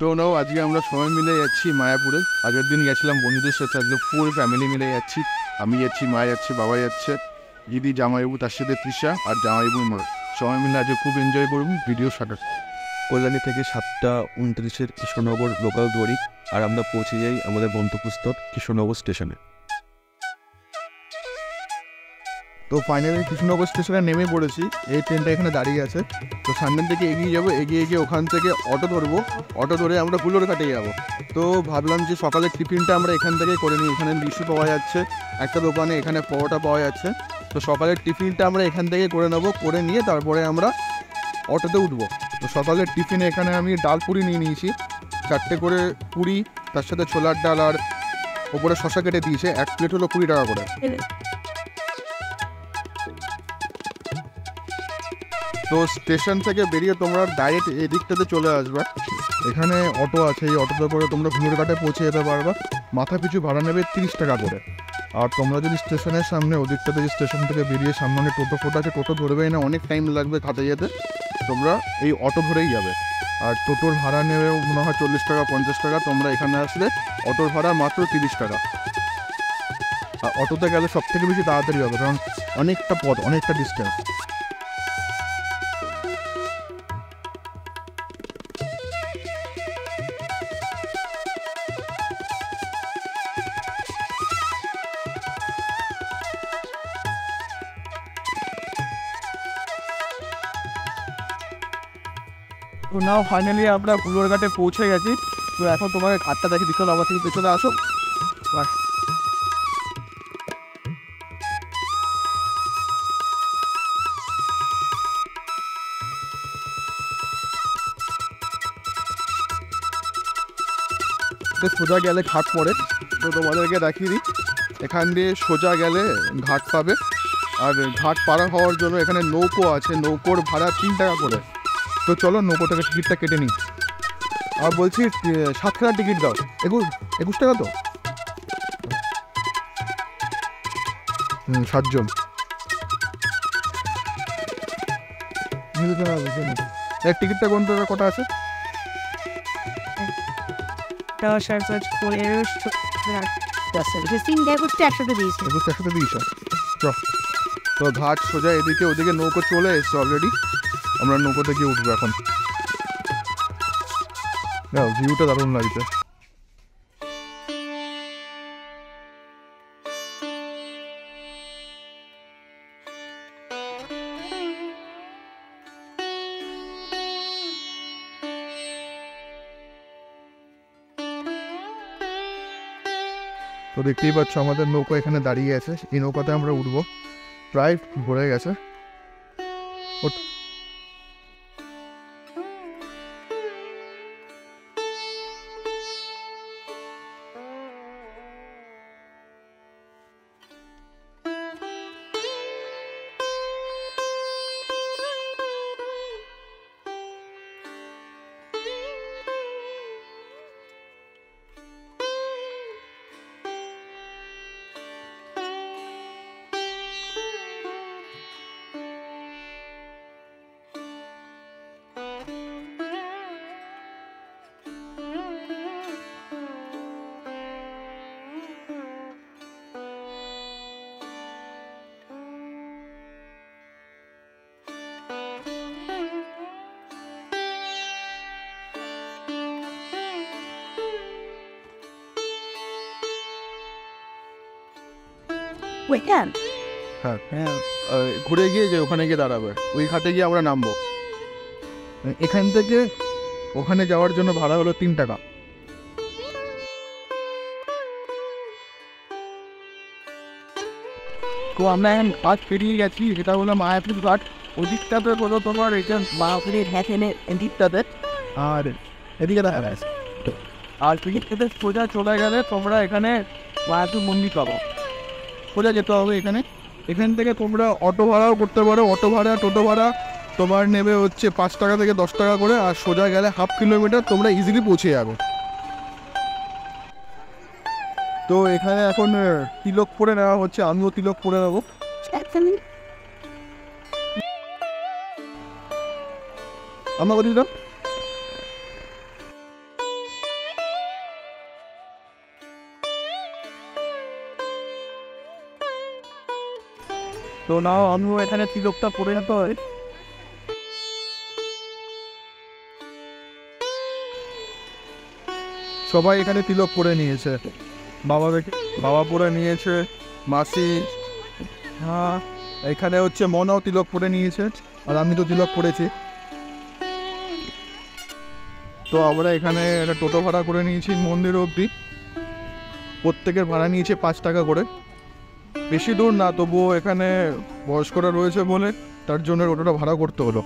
তো নাও আজকে আমরা সবাই মিলে যাচ্ছি মায়াপুরে। আগের দিন গেছিলাম বন্ধুদের সাথে, আজকে ফুল ফ্যামিলি মিলে যাচ্ছি। আমি যাচ্ছি, মা যাচ্ছে, বাবা যাচ্ছে, দিদি, জামাইবাবু, তার সাথে তৃষা আর জামাইবাবুর মা। সবাই মিলে আজকে খুব এনজয় করব। Video start. কল্যাণী থেকে 7:29 কৃষ্ণনগর লোকাল ধরি, আর আমরা পৌঁছে যাই আমাদের গন্তব্যস্থল কৃষ্ণনগর স্টেশনে। তো ফাইনালি কৃষ্ণনগর স্টেশনে নেমে পড়েছি। এই ট্রেনটা এখানে দাঁড়িয়ে আছে। তো সামনের দিকে এগিয়ে যাবো, এগিয়ে গিয়ে ওখান থেকে অটো ধরবো। অটো ধরে আমরা হুলোরঘাটে যাবো। তো ভাবলাম যে সকালের টিফিনটা আমরা এখান থেকেই করে নিই। এখানে লিচু পাওয়া যাচ্ছে একটা দোকানে, এখানে পরোটা পাওয়া যাচ্ছে। তো সকালের টিফিনটা আমরা এখান থেকে করে নেবো, করে নিয়ে তারপরে আমরা অটোতে উঠবো। তো সকালের টিফিনে এখানে আমি ডাল পুরি নিয়ে নিয়েছি, 4টে করে পুরি, তার সাথে ছোলার ডাল, আর ওপরে শশা কেটে দিয়েছে। 1 প্লেট হলো 20 টাকা করে। তো স্টেশন থেকে বেরিয়ে তোমরা ডাইরেক্ট এদিকটাতে চলে আসবে। এখানে অটো আছে, এই অটোতে করে তোমরা হুলোরঘাটে পৌঁছে যেতে পারবে। মাথা পিছু ভাড়া নেবে 30 টাকা করে। আর তোমরা যদি স্টেশনের সামনে ওদিকটাতে, স্টেশন থেকে বেরিয়ে সামনে টোটো ফোটো আছে, টোটো ধরবেই না, অনেক টাইম লাগবে ঘাটে যেতে। তোমরা এই অটো ধরেই যাবে। আর টোটোর ভাড়া নেবে মনে হয় 40 টাকা 50 টাকা। তোমরা এখানে আসলে অটোর ভাড়া মাত্র 30 টাকা। আর অটোতে গেলে সব থেকে বেশি তাড়াতাড়ি হবে, কারণ অনেকটা পথ, অনেকটা ডিস্টেন্স। তো নাও ফাইনালি আমরা হুলোরঘাটে পৌঁছে গেছি। তো এখন তোমাকে ঘাটটা দেখি, বিশাল আমার থেকে পেছনে আসো। বাস। সোজা গেলে ঘাট পড়ে। তো তোমাদেরকে দেখিয়ে দিই, এখান দিয়ে সোজা গেলে ঘাট পাবে। আর ঘাট পাড়া হওয়ার জন্য এখানে নৌকো আছে, নৌকোর ভাড়া 3 টাকা করে। তো চলো নৌকো থেকে টিকিটটা কেটে নিই। আর বলছি 7খানা টিকিট দাও। 21 টাকা তো? 7 জন। টিকিটটা কোন টাকা কটা আছে? একসাথে দিয়েছে। 21 একসাথে দিয়েছ। তো ঘাট সোজা এদিকে, ওদিকে নৌকো চলে এসছে অলরেডি। আমরা নৌকোতে গিয়ে উঠবো এখন। ভিউটা দারুণ লাগছে। তো দেখতেই পাচ্ছ আমাদের নৌকা এখানে দাঁড়িয়ে আছে। এই নৌকাতে আমরা উঠবো, প্রায় ভরে গেছে। হ্যাঁ, ঘুরে গিয়ে যে ওখানে গিয়ে দাঁড়াবে, ওই ঘাটে গিয়ে আমরা নামবো। এখান থেকে ওখানে যাওয়ার জন্য ভাড়া হলো 3 টাকা। তো আমরা এখন ঘাট পেরিয়ে গেছি, যেটা হলো মায়াপুর ঘাট। ওদিকটাতে হলো তোমার এটা মায়াপুরের দিকটাতে, আর এদিকে দেখা গেছে। আর টিকিট কেটে সোজা চলে গেলে তোমরা এখানে মায়াপুর মন্দির পাবো। সোজা যেতে হবে এখানে। এখান থেকে তোমরা অটো ভাড়াও করতে পারো। অটো ভাড়া, টোটো ভাড়া তোমার নেবে হচ্ছে 5 টাকা থেকে 10 টাকা করে। আর সোজা গেলে 1/2 কিলোমিটার তোমরা ইজিলি পৌঁছে যাবে। তো এখানে এখন তিলক পরে নেওয়া হচ্ছে, আমিও তিলক পরে নেবো। আমরা বলি দাও। তো নাও আমিও এখানে তিলকটা পরে যেতে হয়। সবাই এখানে তিলক পরে নিয়েছে, বাবা পরে নিয়েছে, মাসি, হ্যাঁ এখানে হচ্ছে মনাও তিলক পরে নিয়েছে, আর আমি তো তিলক পরেছি। তো আমরা এখানে একটা টোটো ভাড়া করে নিয়েছি মন্দির অবধি, প্রত্যেকের ভাড়া নিয়েছে 5 টাকা করে। বেশি দূর না, তবুও এখানে বয়স্করা রয়েছে বলে তার জন্য টোটোটা ভাড়া করতে হলো।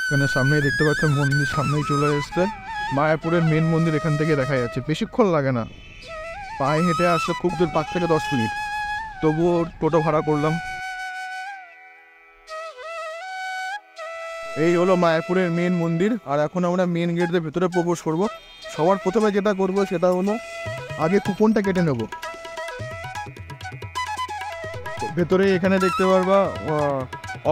এখানে সামনেই দেখতে পাচ্ছেন মন্দির সামনেই চলে এসছে, মায়াপুরের মেন মন্দির এখান থেকে দেখা যাচ্ছে, বেশিক্ষণ লাগে না, পায়ে হেঁটে আসতে খুব দূর 5 থেকে 10 মিনিট, তবুও টোটো ভাড়া করলাম। এই হলো মায়াপুরের মেন মন্দির, আর এখন আমরা মেন গেট দিয়ে ভেতরে প্রবেশ করব। সবার প্রথমে যেটা করব সেটা হলো আগে কুপনটা কেটে নেব। ভেতরে এখানে দেখতে পারবা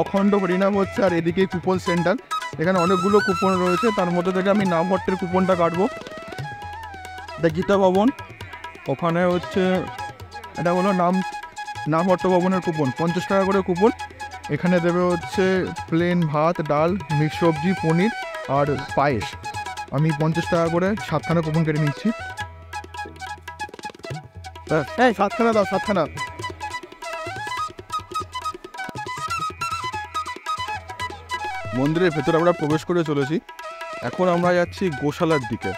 অখণ্ড হরিনাম হচ্ছে, আর এদিকে কুপন সেন্টার, এখানে অনেকগুলো কুপন রয়েছে, তার মধ্যে থেকে আমি নামহট্টের কুপনটা কাটবো। এটা গীতা ভবন, ওখানে হচ্ছে এটা হলো নামহট্ট ভবনের কুপন, 50 টাকা করে কুপন। এখানে দেবে হচ্ছে প্লেন ভাত, ডাল, মিক্স সবজি, পনির আর পায়েস। আমি 50 টাকা করে 7খানা কুপন কেটে নিচ্ছি। হ্যাঁ 7খানা দাও, 7খানা। মন্দিরের ভেতরে আমরা প্রবেশ করে চলেছি, এখন আমরা যাচ্ছি গোশালার দিকে।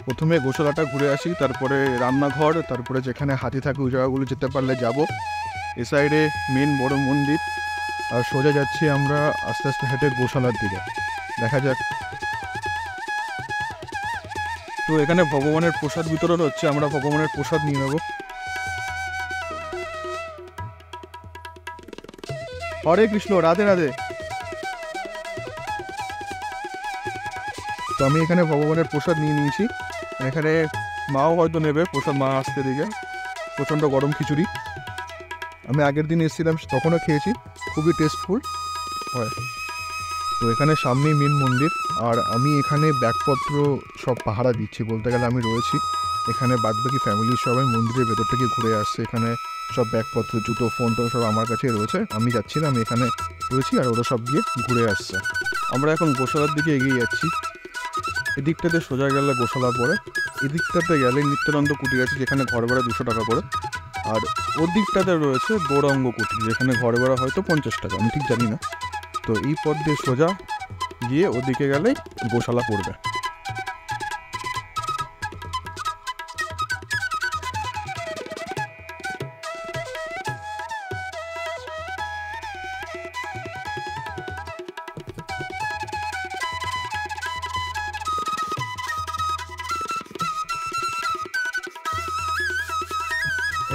প্রথমে গোশালাটা ঘুরে আসি, তারপরে রান্নাঘর, তারপরে যেখানে হাতি থাকে ওই জায়গাগুলো যেতে পারলে যাব। এ সাইডে মেন বড় মন্দির, আর সোজা যাচ্ছি আমরা আস্তে আস্তে হেঁটে গোশালার দিকে, দেখা যাক। তো এখানে ভগবানের প্রসাদ বিতরণ হচ্ছে, আমরা ভগবানের প্রসাদ নিয়ে নেব। হরে কৃষ্ণ, রাধে রাধে। তো আমি এখানে ভগবানের প্রসাদ নিয়ে নিয়েছি, এখানে মাও হয়তো নেবে প্রসাদ, মা আসতে দিকে। প্রচণ্ড গরম খিচুড়ি, আমি আগের দিন এসেছিলাম তখনও খেয়েছি, খুবই টেস্টফুল হয়। তো এখানে সামনেই মেন মন্দির, আর আমি এখানে ব্যাগপত্র সব পাহারা দিচ্ছি, বলতে গেলে আমি রয়েছি এখানে, বাদবাকি ফ্যামিলির সবাই মন্দিরের ভেতর থেকে ঘুরে আসছে। এখানে সব ব্যাগপত্র, জুতো, ফোন টোন সব আমার কাছেই রয়েছে, আমি যাচ্ছি না, আমি এখানে রয়েছি, আর ওরা সব গিয়ে ঘুরে আসছে। আমরা এখন গোশালার দিকে এগিয়ে যাচ্ছি। এদিকটাতে সোজা গেলে গোশালা পড়ে, এদিকটাতে গেলে নিত্যানন্দ কুটির আছে, যেখানে ঘর ভাড়া 200 টাকা করে, আর ওর দিকটাতে রয়েছে গৌরাঙ্গ কুটির, যেখানে ঘর ভাড়া হয়তো 50 টাকা, আমি ঠিক জানি না। তো এই পথ দিয়ে সোজা গিয়ে ওদিকে গেলে গোশালা পড়বে।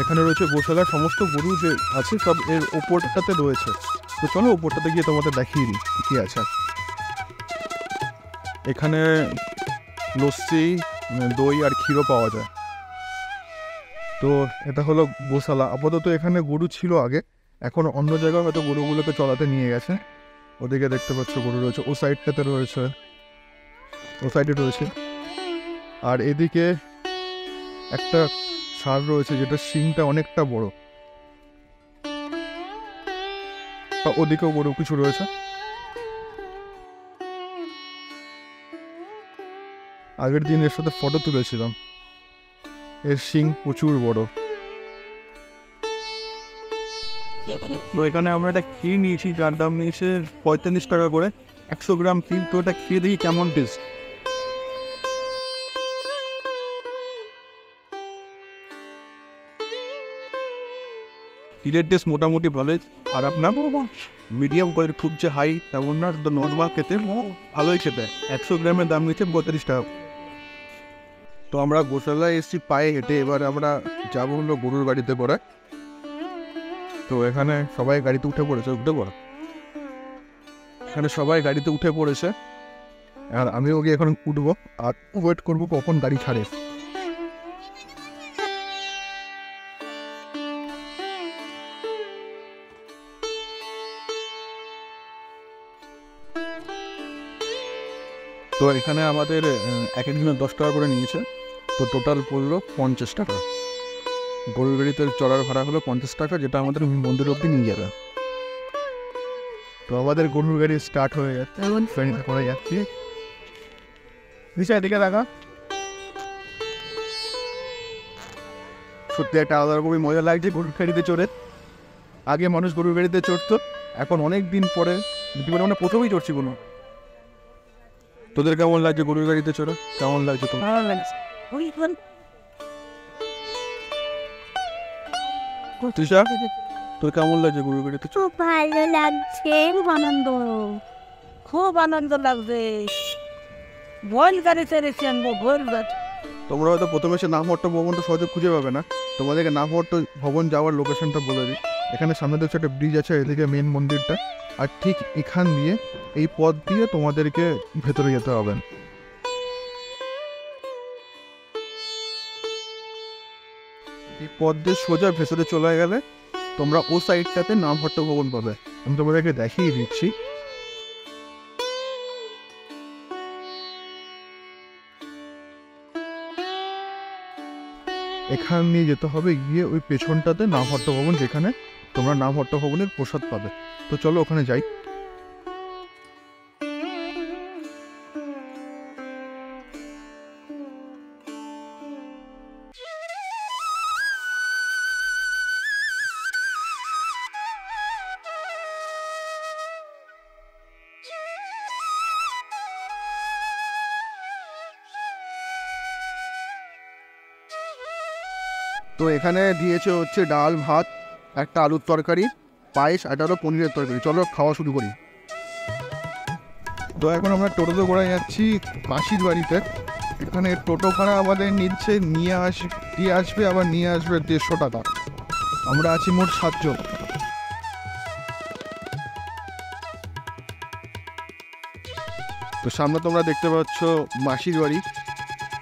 এখানে রয়েছে গোশালার সমস্ত গরু যে আছে সব এর ওপরটাতে রয়েছে। তো চলো ওপরটাতে গিয়ে তোমাদের দেখিয়ে দিই কী আছে। এখানে লস্যি, দই আর ক্ষীরও পাওয়া যায়। তো এটা হলো গোশালা। আপাতত এখানে গরু ছিল আগে, এখন অন্য জায়গায় হয়তো গরুগুলোকে চড়াতে নিয়ে গেছে। ওদিকে দেখতে পাচ্ছ গরু রয়েছে, ও সাইডটাতে রয়েছে, ও সাইডে রয়েছে। আর এদিকে একটা ষাঁড় রয়েছে যেটা শিংটা অনেকটা বড়, ওদিকেও বড় কিছু রয়েছে। আগের দিন এর সাথে ফটো তুলেছিলাম, এর শিং প্রচুর বড়। তো এখানে আমরা একটা ক্ষীর নিয়েছি, যার দাম নিয়েছে 45 টাকা করে 100 গ্রাম ক্ষীর। তো এটা খেয়ে দেখি কেমন টেস্ট। ক্ষীরের টেস্ট মোটামুটি ভালোই, খারাপ না, মিডিয়াম করে, খুব যে হাই তেমন না, তো নর্মাল খেতে ভালোই খেতে। 100 গ্রামের দাম নিচ্ছে 32 টাকা। তো আমরা গোশালায় এসেছি পায়ে হেঁটে, এবার আমরা যাবো হলো গরুর বাড়িতে করে। তো এখানে সবাই গাড়িতে উঠে পড়েছে, এখানে সবাই গাড়িতে উঠে পড়েছে, আর আমিও গিয়ে এখন উঠবো আর ওয়েট করবো কখন গাড়ি ছাড়ে। তো এখানে আমাদের এক একজনের 10 টাকা করে নিয়েছে, তো টোটাল পড়লো 50 টাকা। গরুর গাড়িতে চড়ার ভাড়া হলো 50 টাকা, যেটা আমাদের মন্দির অবধি নিয়ে যাবে। তো আমাদের গরুর গাড়ি স্টার্ট হয়ে যাচ্ছে, এখন ট্রেনটা করে যাচ্ছি। দিশা দিকে দেখা, সত্যি একটা আলাদা রকমই মজা লাগছে গরুর গাড়িতে চড়ে। আগে মানুষ গরুর গাড়িতে চড়তো, এখন অনেক দিন পরে জীবনে মানে প্রথমেই চড়ছি কোনো। তোদের কেমন লাগছে গরুর গাড়িতে চড়ে? কেমন লাগছে তোমার? ভালো লাগছে। তৃষা, তোর কেমন লাগছে গরুর গাড়িতে? খুব ভালো লাগছে, খুব আনন্দ লাগছে। ভোল গাড়ি চেড়েছি আনবো, ভোল গাড়ি। তোমরা হয়তো প্রথমে এসে নামহট্ট ভবনটা সহজে খুঁজে পাবে না। তোমাদেরকে নামহট্ট ভবন যাওয়ার লোকেশনটা বলে দিই। এখানে সামনে দেখছো একটা ব্রিজ আছে, এদিকে মেন মন্দিরটা, আর ঠিক এখান দিয়ে এই পথ দিয়ে তোমাদেরকে ভেতরে যেতে হবে। এই পথ দিয়ে সোজা ভেতরে চলে গেলে তোমরা ও সাইডটাতে নামহট্ট ভবন পাবে। আমি তোমাদেরকে দেখিয়ে দিচ্ছি। এখান নিয়ে যেতে হবে, গিয়ে ওই পেছনটাতে নামহট্ট ভবন, যেখানে তোমরা নামহট্ট ভবনের প্রসাদ পাবে। তো চলো ওখানে যাই। তো এখানে দিয়েছে হচ্ছে ডাল ভাত, একটা আলুর তরকারি, পায়েস, একটা হলো পনিরের তরকারি। চলো খাওয়া শুরু করি। তো এখন আমরা টোটোতে করে যাচ্ছি মাসির বাড়িতে। এখানে টোটো ভাড়া আমাদের নিচ্ছে, দিয়ে আসবে আবার নিয়ে আসবে 150 টাকা। আমরা আছি মোট 7 জন। তো সামনে তোমরা দেখতে পাচ্ছ মাসির বাড়ি।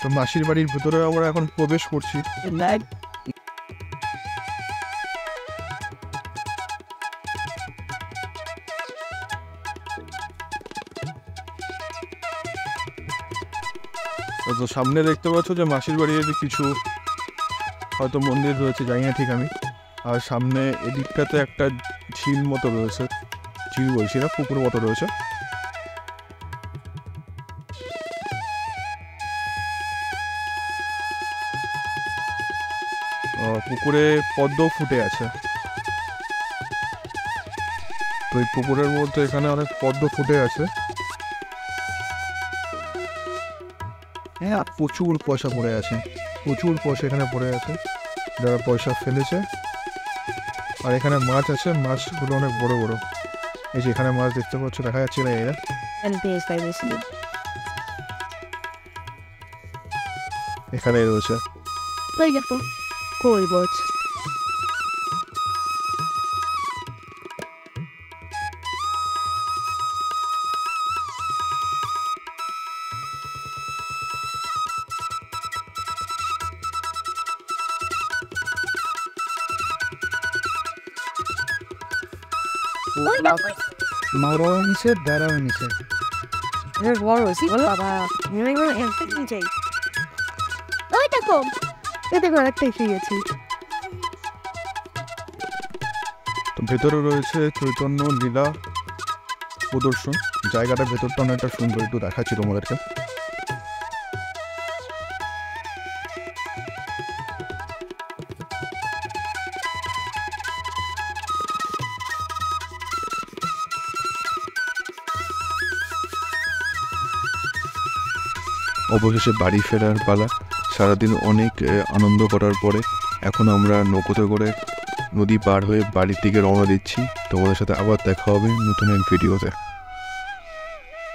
তো মাসির বাড়ির ভেতরে আমরা এখন প্রবেশ করছি। তো সামনে দেখতে পাচ্ছ যে মাসির বাড়ির কিছু হয়তো মন্দির রয়েছে, জানি না ঠিক আমি। আর সামনে এদিকটাতে একটা ঝিল মতো রয়েছে, ঝিল বলছি না, পুকুর মতো রয়েছে। পুকুরে পদ্ম ফুটে আছে। তো এই পুকুরের মধ্যে এখানে অনেক পদ্ম ফুটে আছে। হ্যাঁ, প্রচুর পয়সা পড়ে আছে, প্রচুর পয়সা এখানে পড়ে আছে, যারা পয়সা ফেলেছে। আর এখানে মাছ আছে, মাছগুলো অনেক বড় বড়। এই যে এখানে মাছ দেখতে পাচ্ছ, দেখা যাচ্ছে না এরা। এখানে রয়েছে কই বছ মারাও নিচে, দাঁড়াও নিচে। বড় বাবা, যাই। ওই দেখো, এতে করে একটা এসে গেছি। তো ভেতরে রয়েছে চৈতন্য লীলা প্রদর্শন। জায়গাটা ভেতরটা অনেকটা সুন্দর, একটু দেখাচ্ছি তোমাদেরকে। অবশেষে বাড়ি ফেরার পালা। সারাদিন অনেক আনন্দ করার পরে এখন আমরা নৌকোতে করে নদী পার হয়ে বাড়ির দিকে রওনা দিচ্ছি। তোমাদের সাথে আবার দেখা হবে নতুন এক ভিডিওতে।